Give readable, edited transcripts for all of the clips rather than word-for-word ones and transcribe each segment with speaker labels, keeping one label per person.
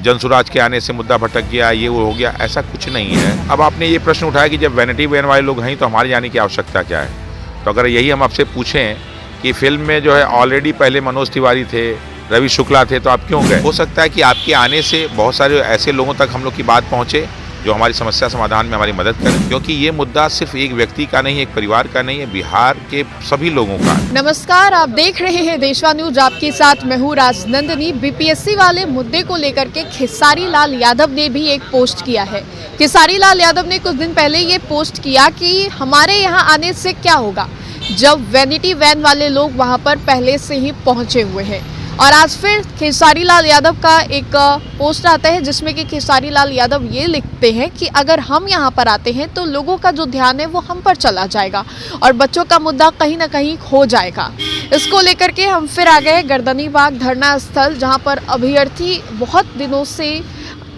Speaker 1: जनसुराज के आने से मुद्दा भटक गया, ये वो हो गया, ऐसा कुछ नहीं है। अब आपने ये प्रश्न उठाया कि जब वैनिटी वैन वाले लोग हैं तो हमारे जाने की आवश्यकता क्या है। तो अगर यही हम आपसे पूछें कि फिल्म में जो है ऑलरेडी पहले मनोज तिवारी थे, रवि शुक्ला थे, तो आप क्यों गए? हो सकता है कि आपके आने से बहुत सारे ऐसे लोगों तक हम लोग की बात पहुँचे जो हमारी समस्या समाधान में हमारी मदद करें, क्योंकि ये मुद्दा सिर्फ एक व्यक्ति का नहीं, एक परिवार का नहीं है, बिहार के सभी लोगों का।
Speaker 2: नमस्कार, आप देख रहे हैं देशवा न्यूज। आपके साथ मैं हूँ राजनंदनी। बीपीएससी वाले मुद्दे को लेकर के खेसारी लाल यादव ने भी एक पोस्ट किया है। खेसारी लाल यादव ने कुछ दिन पहले ये पोस्ट किया कि हमारे यहाँ आने से क्या होगा, जब वैनिटी वैन वाले लोग वहाँ पर पहले से ही पहुँचे हुए हैं। और आज फिर खेसारी लाल यादव का एक पोस्ट आता है जिसमें कि खेसारी लाल यादव ये लिखते हैं कि अगर हम यहाँ पर आते हैं तो लोगों का जो ध्यान है वो हम पर चला जाएगा और बच्चों का मुद्दा कहीं ना कहीं खो जाएगा। इसको लेकर के हम फिर आ गए गर्दनीबाग धरना स्थल, जहाँ पर अभ्यर्थी बहुत दिनों से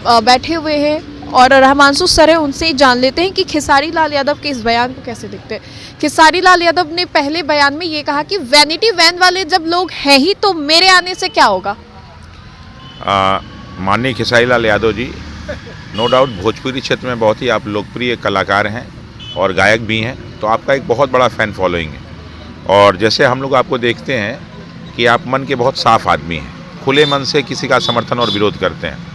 Speaker 2: बैठे हुए हैं और रहमांसु सर है, उनसे ही जान लेते हैं कि खेसारी लाल यादव के इस बयान को कैसे देखते हैं। खेसारी लाल यादव ने पहले बयान में ये कहा कि वैनिटी वैन वाले जब लोग हैं ही तो मेरे आने से क्या होगा।
Speaker 1: माननीय खेसारी लाल यादव जी, नो डाउट भोजपुरी क्षेत्र में बहुत ही आप लोकप्रिय कलाकार हैं और गायक भी हैं, तो आपका एक बहुत बड़ा फ़ैन फॉलोइंग है। और जैसे हम लोग आपको देखते हैं कि आप मन के बहुत साफ आदमी हैं, खुले मन से किसी का समर्थन और विरोध करते हैं।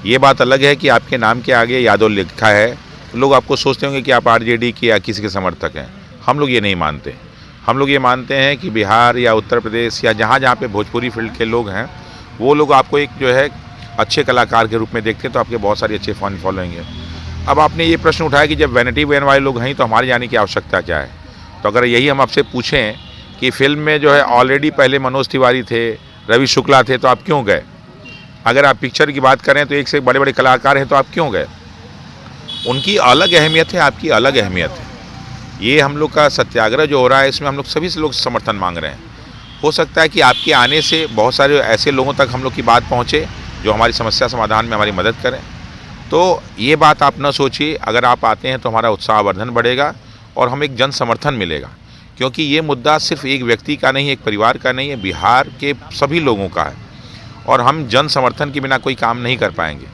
Speaker 1: ये बात अलग है कि आपके नाम के आगे यादव लिखा है तो लोग आपको सोचते होंगे कि आप आरजेडी के या किसी के समर्थक हैं। हम लोग ये नहीं मानते। हम लोग ये मानते हैं कि बिहार या उत्तर प्रदेश या जहाँ जहाँ पे भोजपुरी फील्ड के लोग हैं वो लोग आपको एक जो है अच्छे कलाकार के रूप में देखते हैं, तो आपके बहुत सारे अच्छे फैन फॉलोइंग हैं। अब आपने ये प्रश्न उठाया कि जब वैनिटी वैन वाले लोग हैं तो हमारे जाने की आवश्यकता क्या है। तो अगर यही हम आपसे पूछें कि फिल्म में जो है ऑलरेडी पहले मनोज तिवारी थे, रवि शुक्ला थे, तो आप क्यों गए? अगर आप पिक्चर की बात करें तो एक से बड़े बड़े कलाकार हैं, तो आप क्यों गए? उनकी अलग अहमियत है, आपकी अलग अहमियत है। ये हम लोग का सत्याग्रह जो हो रहा है इसमें हम लोग सभी से लोग समर्थन मांग रहे हैं। हो सकता है कि आपके आने से बहुत सारे ऐसे लोगों तक हम लोग की बात पहुँचे जो हमारी समस्या समाधान में हमारी मदद करें। तो ये बात आप न सोचिए, अगर आप आते हैं तो हमारा उत्साहवर्धन बढ़ेगा और हमें एक जन समर्थन मिलेगा, क्योंकि ये मुद्दा सिर्फ एक व्यक्ति का नहीं, एक परिवार का नहीं है, बिहार के सभी लोगों का है और हम जन समर्थन के बिना कोई काम नहीं कर पाएंगे।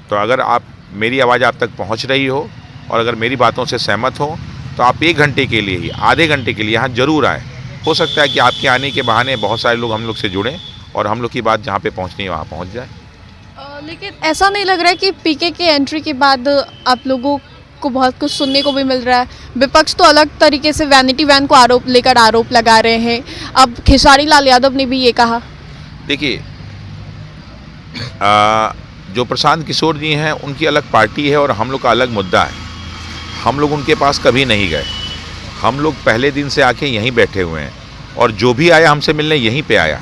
Speaker 1: तो अगर आप मेरी आवाज़ आप तक पहुंच रही हो और अगर मेरी बातों से सहमत हो तो आप 1 घंटे के लिए ही, आधे घंटे के लिए यहाँ ज़रूर आएँ। हो सकता है कि आपके आने के बहाने बहुत सारे लोग हम लोग से जुड़ें और हम लोग की बात जहाँ पे पहुँचनी है वहाँ पहुँच जाए।
Speaker 2: लेकिन ऐसा नहीं लग रहा है कि पीके के एंट्री के बाद आप लोगों को बहुत कुछ सुनने को भी मिल रहा है। विपक्ष तो अलग तरीके से वैनिटी वैन को आरोप लगा रहे हैं। अब खेसारी लाल यादव ने भी ये कहा।
Speaker 1: देखिए, जो प्रशांत किशोर जी हैं उनकी अलग पार्टी है और हम लोग का अलग मुद्दा है। हम लोग उनके पास कभी नहीं गए। हम लोग पहले दिन से आके यहीं बैठे हुए हैं और जो भी आया हमसे मिलने यहीं पे आया।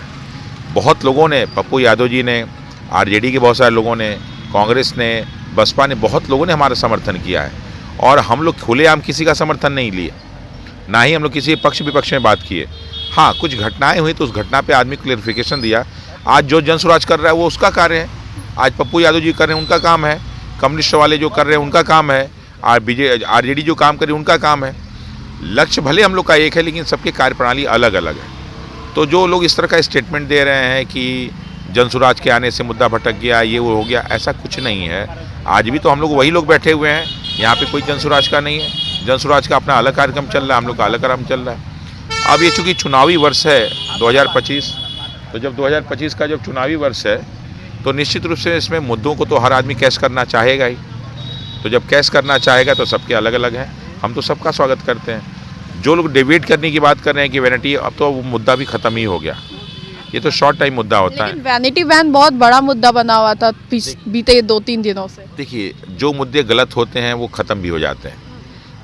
Speaker 1: बहुत लोगों ने, पप्पू यादव जी ने, आरजेडी के बहुत सारे लोगों ने, कांग्रेस ने, बसपा ने, बहुत लोगों ने हमारा समर्थन किया है और हम लोग खुलेआम किसी का समर्थन नहीं लिए, ना ही हम लोग किसी पक्ष विपक्ष में बात किए। हाँ, कुछ घटनाएँ हुई तो उस घटना पर आदमी क्लेरिफिकेशन दिया। आज जो जनसुराज कर रहा है वो उसका कार्य है, आज पप्पू यादव जी कर रहे हैं उनका काम है, कम्युनिस्ट वाले जो कर रहे हैं उनका काम है, आरजेडी जो काम कर रही है उनका काम है। लक्ष्य भले हम लोग का एक है लेकिन सबकी कार्यप्रणाली अलग अलग है। तो जो लोग इस तरह का स्टेटमेंट दे रहे हैं कि जनसुराज के आने से मुद्दा भटक गया, ये वो हो गया, ऐसा कुछ नहीं है। आज भी तो हम लोग वही लोग बैठे हुए हैं, यहाँ पे कोई जनसुराज का नहीं है। जनसुराज का अपना अलग कार्यक्रम चल रहा है, हम लोग का अलग कार्यक्रम चल रहा है। अब ये चूँकि चुनावी वर्ष है 2025, तो जब 2025 का जब चुनावी वर्ष है तो निश्चित रूप से इसमें मुद्दों को तो हर आदमी कैश करना चाहेगा ही। तो जब कैश करना चाहेगा तो सबके अलग अलग हैं, हम तो सबका स्वागत करते हैं। जो लोग डिबेट करने की बात कर रहे हैं कि वैनिटी, अब तो वो मुद्दा भी ख़त्म ही हो गया। ये तो शॉर्ट टाइम मुद्दा होता है।
Speaker 2: वैनिटी वैन बहुत बड़ा मुद्दा बना हुआ था बीते 2-3 दिनों से।
Speaker 1: देखिए, जो मुद्दे गलत होते हैं वो ख़त्म भी हो जाते हैं।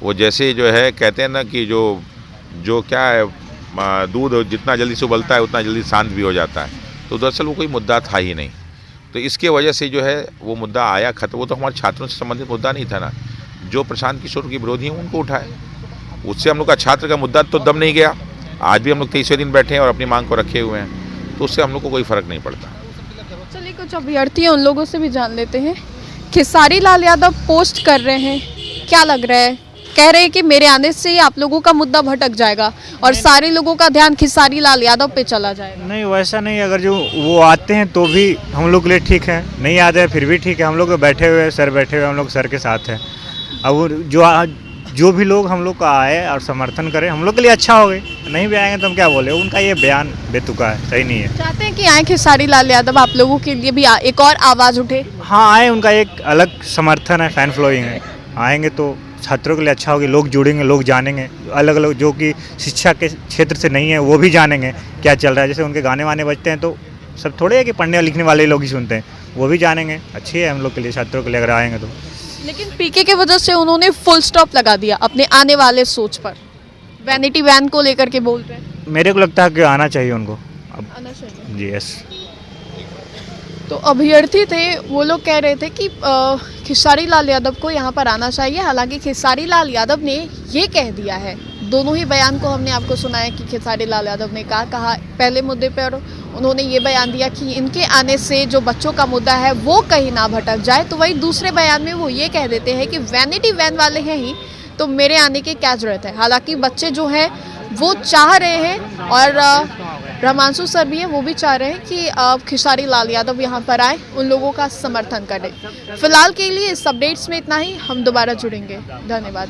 Speaker 1: वो जैसे जो है कहते हैं ना कि जो क्या है, दूध जितना जल्दी से उबलता है उतना जल्दी शांत भी हो जाता है। तो दरअसल वो कोई मुद्दा था ही नहीं, तो इसके वजह से जो है वो मुद्दा आया खत्म। वो तो हमारे छात्रों से संबंधित मुद्दा नहीं था ना, जो प्रशांत किशोर के विरोधी हैं उनको उठाए, उससे हम लोग का छात्र का मुद्दा तो दम नहीं गया। आज भी हम लोग 23वें दिन बैठे हैं और अपनी मांग को रखे हुए हैं, तो उससे हम लोग को कोई फ़र्क नहीं पड़ता।
Speaker 2: चलिए, कुछ अभ्यर्थी हैं उन लोगों से भी जान लेते हैं। खेसारी लाल यादव पोस्ट कर रहे हैं, क्या लग रहा है कह रहे हैं कि मेरे आने से आप लोगों का मुद्दा भटक जाएगा और सारे लोगों का ध्यान खेसारी लाल यादव पे चला जाएगा।
Speaker 3: नहीं, वैसा नहीं। अगर जो वो आते हैं तो भी हम लोग के लिए ठीक है, नहीं आते हैं फिर भी ठीक है। हम लोग बैठे हुए सर बैठे हुए हम लोग सर के साथ हैं। अब जो भी लोग हम लोग का आए और समर्थन करें हम लोग के लिए अच्छा हो गए। नहीं भी आएंगे तो हम क्या बोले, उनका ये बयान बेतुका है, सही नहीं है।
Speaker 2: चाहते हैं कि आए खेसारी लाल यादव, आप लोगों के लिए भी एक और आवाज़ उठे।
Speaker 3: हाँ आए, उनका एक अलग समर्थन है, फैन फॉलोइंग है। आएंगे तो छात्रों के लिए अच्छा होगी, लोग जुड़ेंगे, लोग जानेंगे, अलग अलग जो कि शिक्षा के क्षेत्र से नहीं है वो भी जानेंगे क्या चल रहा है। जैसे उनके गाने वाने बजते हैं तो सब थोड़े है कि पढ़ने लिखने वाले लोग ही सुनते हैं, वो भी जानेंगे। अच्छी है हम लोग के लिए, छात्रों के लिए अगर आएंगे तो।
Speaker 2: लेकिन पीके के वजह से उन्होंने फुल स्टॉप लगा दिया अपने आने वाले सोच पर। वैनिटी वैन को लेकर के बोल रहे हैं।
Speaker 3: मेरे को लगता है कि आना चाहिए उनको अब।
Speaker 2: आना चाहिए
Speaker 3: जी यस।
Speaker 2: तो अभ्यर्थी थे, वो लोग कह रहे थे कि खेसारी लाल यादव को यहाँ पर आना चाहिए। हालांकि खेसारी लाल यादव ने ये कह दिया है, दोनों ही बयान को हमने आपको सुनाया कि खेसारी लाल यादव ने कहा पहले मुद्दे पर उन्होंने ये बयान दिया कि इनके आने से जो बच्चों का मुद्दा है वो कहीं ना भटक जाए। तो वही दूसरे बयान में वो ये कह देते हैं कि वैनिटी वैन वाले हैं ही तो मेरे आने की क्या जरूरत है। हालांकि बच्चे जो हैं वो चाह रहे हैं और रमांशु सर भी हैं, वो भी चाह रहे हैं कि खेसारी लाल यादव यहाँ पर आए, उन लोगों का समर्थन करें। फिलहाल के लिए इस अपडेट्स में इतना ही, हम दोबारा जुड़ेंगे। धन्यवाद।